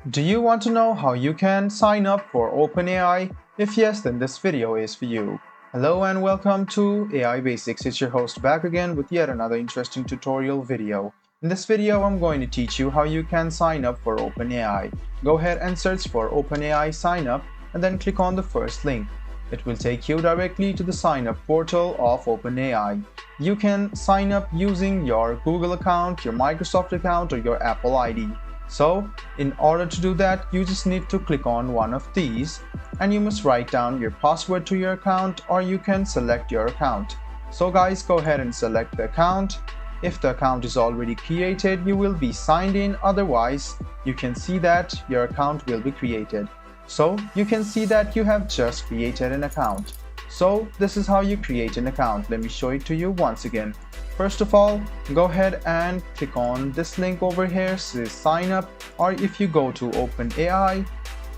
Do you want to know how you can sign up for OpenAI? If yes, then this video is for you. Hello and welcome to AI Basics. It's your host back again with yet another interesting tutorial video. In this video, I'm going to teach you how you can sign up for OpenAI. Go ahead and search for OpenAI sign up and then click on the first link. It will take you directly to the sign up portal of OpenAI. You can sign up using your Google account, your Microsoft account, or your Apple ID. So, in order to do that, you just need to click on one of these and you must write down your password to your account, or you can select your account. So guys, go ahead and select the account. If the account is already created, you will be signed in. Otherwise, you can see that your account will be created. So you can see that you have just created an account. So this is how you create an account. Let me show it to you once again. First of all, go ahead and click on this link over here, says sign up, or if you go to OpenAI,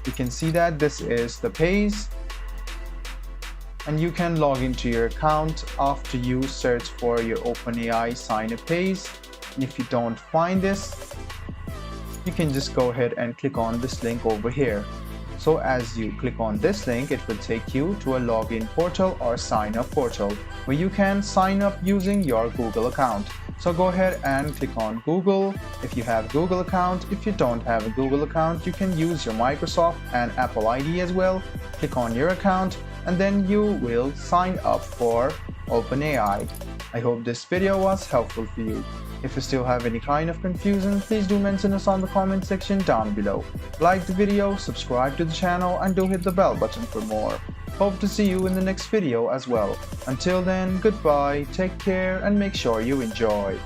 you can see that this is the page and you can log into your account after you search for your OpenAI sign up page. And if you don't find this, you can just go ahead and click on this link over here. So as you click on this link, it will take you to a login portal or sign up portal where you can sign up using your Google account. So go ahead and click on Google if you have Google account. If you don't have a Google account, you can use your Microsoft and Apple ID as well. Click on your account and then you will sign up for OpenAI. I hope this video was helpful for you. If you still have any kind of confusion, please do mention us on the comment section down below. Like the video, subscribe to the channel, and do hit the bell button for more. Hope to see you in the next video as well. Until then, goodbye, take care, and make sure you enjoy.